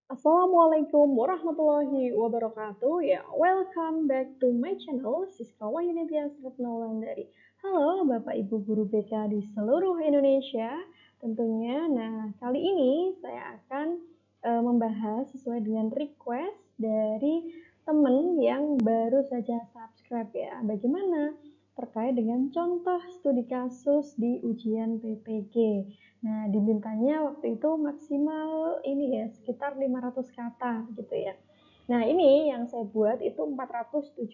Assalamualaikum warahmatullahi wabarakatuh. Ya, welcome back to my channel, Siska Wahyunitia Retnaulandari. Halo Bapak Ibu Guru BK di seluruh Indonesia. Tentunya, kali ini saya akan membahas sesuai dengan request dari teman yang baru saja subscribe ya. Bagaimana terkait dengan contoh studi kasus di ujian PPG. Nah, dimintanya waktu itu maksimal ini ya, sekitar 500 kata gitu ya. Nah, ini yang saya buat itu 470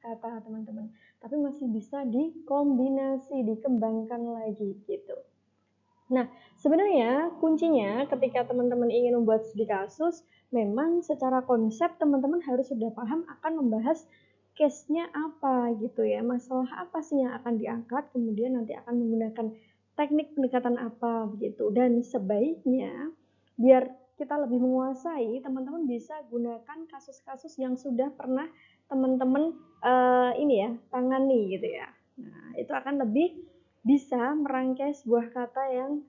kata, teman-teman. Tapi masih bisa dikombinasi, dikembangkan lagi gitu. Nah, sebenarnya kuncinya ketika teman-teman ingin membuat studi kasus, memang secara konsep teman-teman harus sudah paham akan membahas case-nya apa gitu ya, masalah apa sih yang akan diangkat, kemudian nanti akan menggunakan teknik pendekatan apa begitu. Dan sebaiknya biar kita lebih menguasai, teman-teman bisa gunakan kasus-kasus yang sudah pernah teman-teman ini ya tangani gitu ya. Nah, itu akan lebih bisa merangkai sebuah kata yang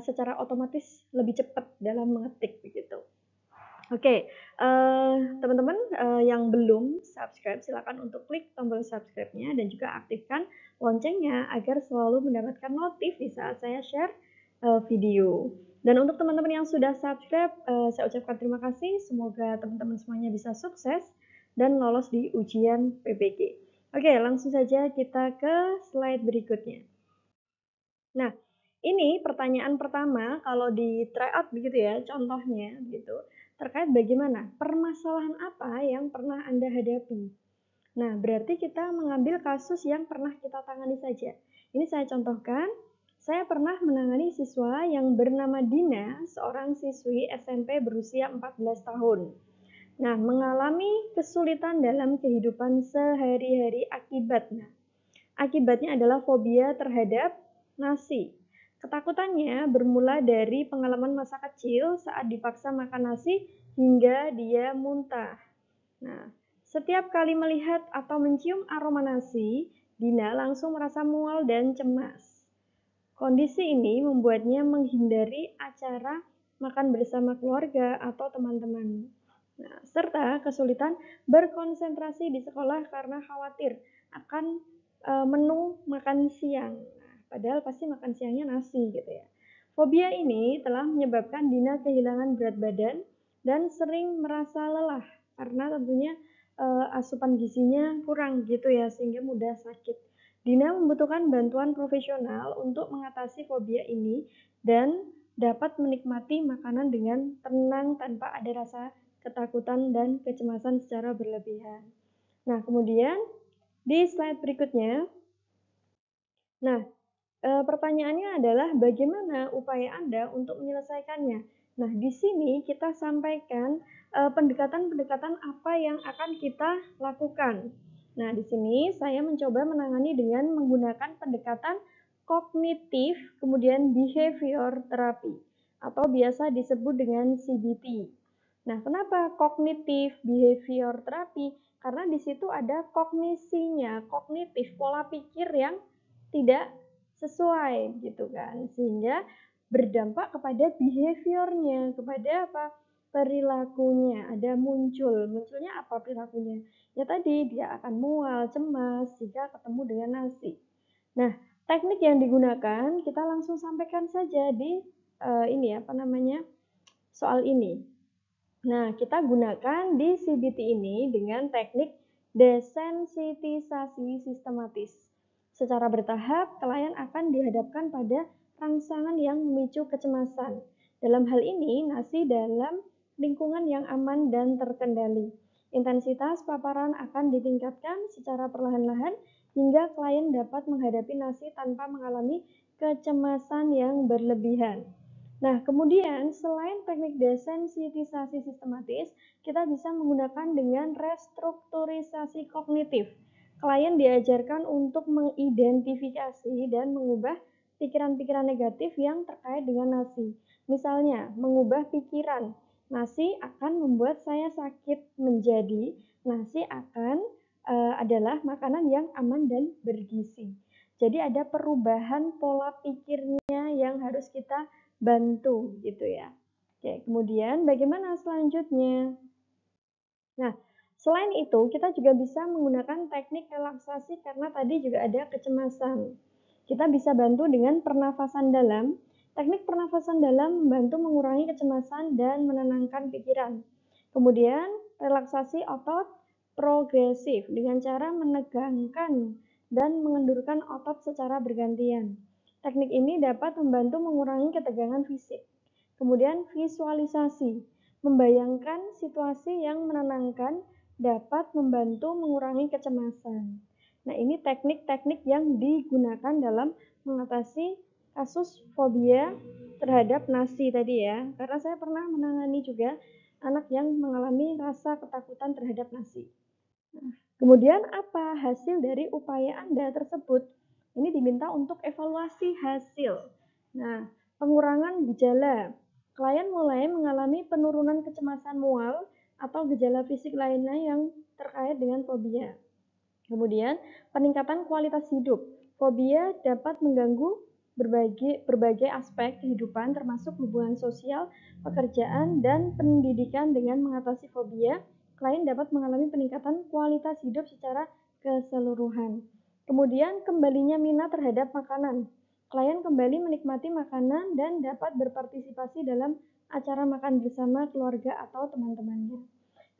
secara otomatis lebih cepat dalam mengetik begitu. Oke, teman-teman yang belum subscribe silakan untuk klik tombol subscribe-nya dan juga aktifkan loncengnya agar selalu mendapatkan notif di saat saya share video. Dan untuk teman-teman yang sudah subscribe, saya ucapkan terima kasih. Semoga teman-teman semuanya bisa sukses dan lolos di ujian PPG. Oke, langsung saja kita ke slide berikutnya. Nah, ini pertanyaan pertama kalau di tryout begitu ya, contohnya gitu, terkait bagaimana permasalahan apa yang pernah Anda hadapi. Nah, berarti kita mengambil kasus yang pernah kita tangani saja. Ini saya contohkan, saya pernah menangani siswa yang bernama Dina, seorang siswi SMP berusia 14 tahun. Nah, mengalami kesulitan dalam kehidupan sehari-hari akibatnya adalah fobia terhadap nasi. Ketakutannya bermula dari pengalaman masa kecil saat dipaksa makan nasi hingga dia muntah. Nah, setiap kali melihat atau mencium aroma nasi, Dina langsung merasa mual dan cemas. Kondisi ini membuatnya menghindari acara makan bersama keluarga atau teman-teman. Nah, serta kesulitan berkonsentrasi di sekolah karena khawatir akan menu makan siang. Nah, padahal pasti makan siangnya nasi gitu ya. Fobia ini telah menyebabkan Dina kehilangan berat badan dan sering merasa lelah karena tentunya asupan gizinya kurang gitu ya sehingga mudah sakit. Dina membutuhkan bantuan profesional untuk mengatasi fobia ini dan dapat menikmati makanan dengan tenang tanpa ada rasa ketakutan dan kecemasan secara berlebihan. Nah, kemudian di slide berikutnya, nah, pertanyaannya adalah bagaimana upaya Anda untuk menyelesaikannya. Nah, di sini kita sampaikan pendekatan-pendekatan apa yang akan kita lakukan. Nah, di sini saya mencoba menangani dengan menggunakan pendekatan kognitif, kemudian behavior therapy, atau biasa disebut dengan CBT. Nah, kenapa kognitif behavior therapy? Karena di situ ada kognisinya, kognitif, pola pikir yang tidak sesuai gitu kan, sehingga berdampak kepada behaviornya, kepada apa, perilakunya. Ada munculnya apa perilakunya, ya tadi dia akan mual, cemas jika ketemu dengan nasi. Nah, teknik yang digunakan kita langsung sampaikan saja di ini apa namanya soal ini. Nah, kita gunakan di CBT ini dengan teknik desensitisasi sistematis. Secara bertahap, klien akan dihadapkan pada rangsangan yang memicu kecemasan. Dalam hal ini, nasi dalam lingkungan yang aman dan terkendali. Intensitas paparan akan ditingkatkan secara perlahan-lahan hingga klien dapat menghadapi nasi tanpa mengalami kecemasan yang berlebihan. Nah, kemudian selain teknik desensitisasi sistematis, kita bisa menggunakan dengan restrukturisasi kognitif. Klien diajarkan untuk mengidentifikasi dan mengubah pikiran-pikiran negatif yang terkait dengan nasi. Misalnya, mengubah pikiran, nasi akan membuat saya sakit menjadi nasi akan adalah makanan yang aman dan bergizi. Jadi ada perubahan pola pikirnya yang harus kita bantu gitu ya. Oke, kemudian bagaimana selanjutnya? Nah, selain itu kita juga bisa menggunakan teknik relaksasi karena tadi juga ada kecemasan. Kita bisa bantu dengan pernafasan dalam. Teknik pernafasan dalam membantu mengurangi kecemasan dan menenangkan pikiran. Kemudian, relaksasi otot progresif dengan cara menegangkan dan mengendurkan otot secara bergantian. Teknik ini dapat membantu mengurangi ketegangan fisik. Kemudian visualisasi, membayangkan situasi yang menenangkan dapat membantu mengurangi kecemasan. Nah, ini teknik-teknik yang digunakan dalam mengatasi kasus fobia terhadap nasi tadi ya. Karena saya pernah menangani juga anak yang mengalami rasa ketakutan terhadap nasi. Nah, kemudian apa hasil dari upaya Anda tersebut? Ini diminta untuk evaluasi hasil. Nah, pengurangan gejala. Klien mulai mengalami penurunan kecemasan mual atau gejala fisik lainnya yang terkait dengan fobia. Kemudian, peningkatan kualitas hidup. Fobia dapat mengganggu berbagai aspek kehidupan termasuk hubungan sosial, pekerjaan, dan pendidikan. Dengan mengatasi fobia, klien dapat mengalami peningkatan kualitas hidup secara keseluruhan. Kemudian, kembalinya minat terhadap makanan. Klien kembali menikmati makanan dan dapat berpartisipasi dalam acara makan bersama keluarga atau teman-temannya.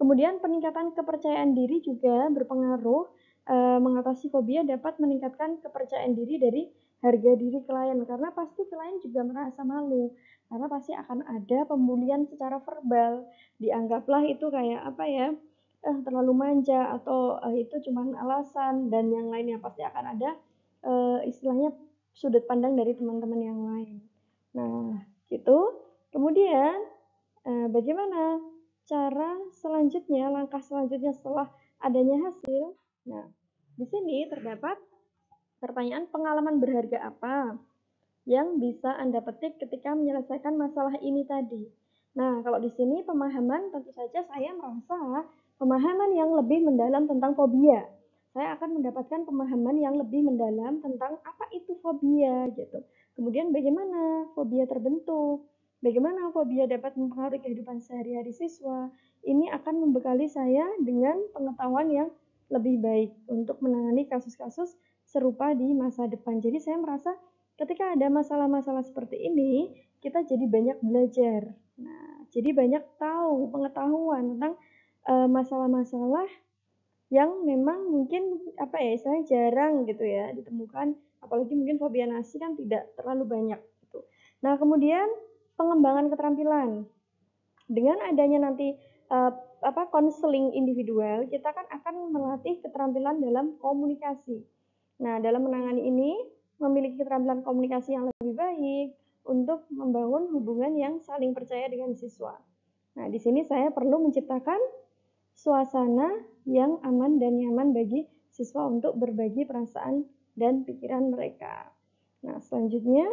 Kemudian peningkatan kepercayaan diri juga berpengaruh. Mengatasi fobia dapat meningkatkan kepercayaan diri dari harga diri klien karena pasti klien juga merasa malu karena pasti akan ada pembulian secara verbal, dianggaplah itu kayak apa ya, terlalu manja atau itu cuma alasan dan yang lainnya, pasti akan ada istilahnya sudut pandang dari teman-teman yang lain. Nah, gitu. Kemudian bagaimana cara selanjutnya, langkah selanjutnya setelah adanya hasil? Nah, di sini terdapat pertanyaan pengalaman berharga apa yang bisa Anda petik ketika menyelesaikan masalah ini tadi. Nah, kalau di sini pemahaman tentu saja saya merasa pemahaman yang lebih mendalam tentang fobia. Saya akan mendapatkan pemahaman yang lebih mendalam tentang apa itu fobia gitu. Kemudian bagaimana fobia terbentuk, bagaimana fobia dapat mempengaruhi kehidupan sehari-hari siswa. Ini akan membekali saya dengan pengetahuan yang lebih baik untuk menangani kasus-kasus serupa di masa depan. Jadi saya merasa ketika ada masalah-masalah seperti ini, kita jadi banyak belajar. Nah, jadi banyak tahu pengetahuan tentang masalah-masalah yang memang mungkin apa ya, istilahnya jarang gitu ya ditemukan, apalagi mungkin fobia nasi kan tidak terlalu banyak gitu. Nah, kemudian pengembangan keterampilan. Dengan adanya nanti konseling individual, kita kan akan melatih keterampilan dalam komunikasi. Nah, dalam menangani ini memiliki keterampilan komunikasi yang lebih baik untuk membangun hubungan yang saling percaya dengan siswa. Nah, di sini saya perlu menciptakan suasana yang aman dan nyaman bagi siswa untuk berbagi perasaan dan pikiran mereka. Nah, selanjutnya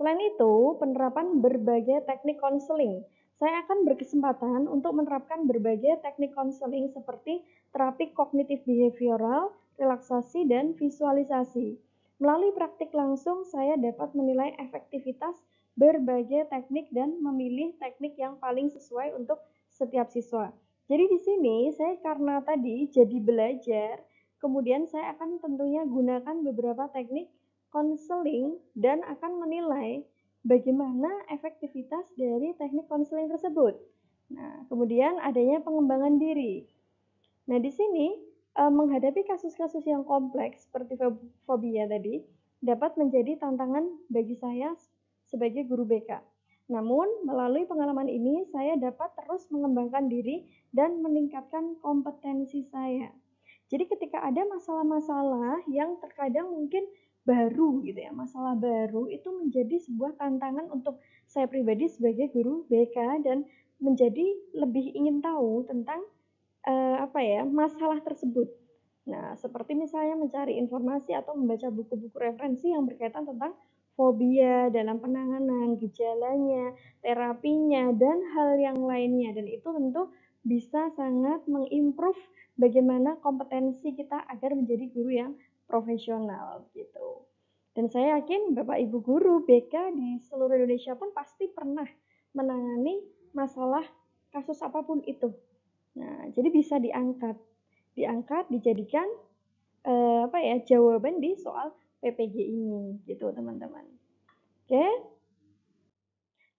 selain itu, penerapan berbagai teknik konseling. Saya akan berkesempatan untuk menerapkan berbagai teknik konseling seperti terapi kognitif behavioral, relaksasi, dan visualisasi. Melalui praktik langsung, saya dapat menilai efektivitas berbagai teknik dan memilih teknik yang paling sesuai untuk setiap siswa. Jadi di sini saya karena tadi jadi belajar, kemudian saya akan tentunya gunakan beberapa teknik konseling dan akan menilai bagaimana efektivitas dari teknik konseling tersebut. Nah, kemudian adanya pengembangan diri. Nah, di sini menghadapi kasus-kasus yang kompleks seperti fobia tadi dapat menjadi tantangan bagi saya sebagai guru BK. Namun, melalui pengalaman ini saya dapat terus mengembangkan diri dan meningkatkan kompetensi saya. Jadi ketika ada masalah-masalah yang terkadang mungkin baru gitu ya, masalah baru itu menjadi sebuah tantangan untuk saya pribadi sebagai guru BK dan menjadi lebih ingin tahu tentang masalah tersebut. Nah, seperti misalnya mencari informasi atau membaca buku-buku referensi yang berkaitan tentang fobia dalam penanganan, gejalanya, terapinya, dan hal yang lainnya. Dan itu tentu bisa sangat mengimprove bagaimana kompetensi kita agar menjadi guru yang profesional gitu. Dan saya yakin Bapak Ibu guru BK di seluruh Indonesia pun pasti pernah menangani masalah kasus apapun itu. Nah, jadi bisa diangkat, dijadikan jawaban di soal PPG ini, gitu teman-teman. Oke?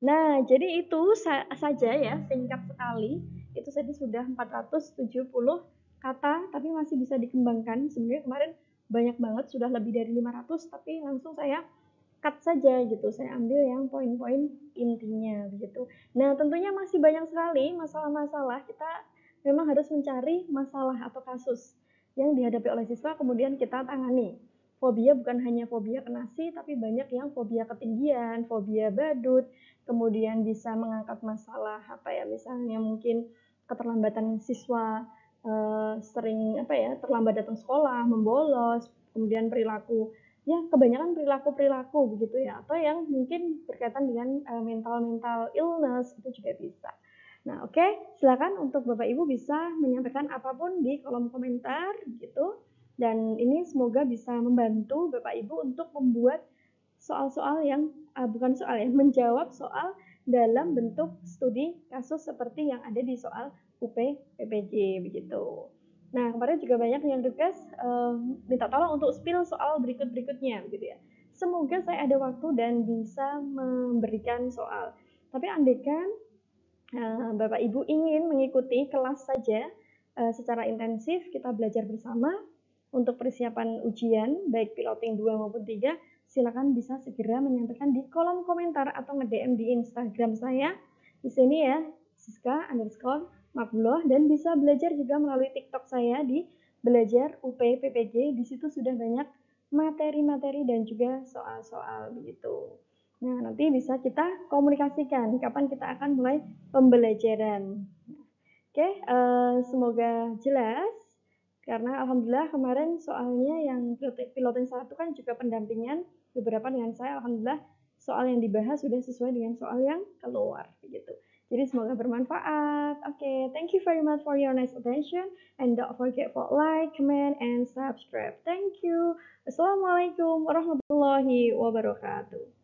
Nah, jadi itu saja ya, singkat sekali. Itu tadi sudah 470 kata, tapi masih bisa dikembangkan. Sebenarnya kemarin banyak banget, sudah lebih dari 500, tapi langsung saya cut saja gitu. Saya ambil yang poin-poin intinya begitu. Nah, tentunya masih banyak sekali masalah-masalah. Kita memang harus mencari masalah atau kasus yang dihadapi oleh siswa, kemudian kita tangani. Fobia bukan hanya fobia ke nasi, tapi banyak yang fobia ketinggian, fobia badut, kemudian bisa mengangkat masalah misalnya mungkin keterlambatan siswa, sering terlambat datang sekolah, membolos, kemudian perilaku ya kebanyakan perilaku begitu ya, atau yang mungkin berkaitan dengan mental illness itu juga bisa. Nah, oke, silakan untuk Bapak Ibu bisa menyampaikan apapun di kolom komentar gitu. Dan ini semoga bisa membantu Bapak Ibu untuk membuat soal-soal yang menjawab soal dalam bentuk studi kasus seperti yang ada di soal UP PPG begitu. Nah, kemarin juga banyak yang request minta tolong untuk spill soal berikutnya gitu ya. Semoga saya ada waktu dan bisa memberikan soal. Tapi andaikan Bapak Ibu ingin mengikuti kelas saja secara intensif, kita belajar bersama untuk persiapan ujian baik piloting 2 maupun 3, silakan bisa segera menyampaikan di kolom komentar atau nge-DM di Instagram saya. Di sini ya, Siska_Makbuloh, dan bisa belajar juga melalui TikTok saya di Belajar UP PPG. Di situ sudah banyak materi-materi dan juga soal-soal begitu. Nah, nanti bisa kita komunikasikan kapan kita akan mulai pembelajaran. Oke, semoga jelas. Karena alhamdulillah kemarin soalnya yang piloting 1 kan juga pendampingan beberapa dengan saya. Alhamdulillah soal yang dibahas sudah sesuai dengan soal yang keluar begitu. Jadi semoga bermanfaat. Oke, thank you very much for your nice attention and don't forget for like, comment, and subscribe. Thank you. Assalamualaikum warahmatullahi wabarakatuh.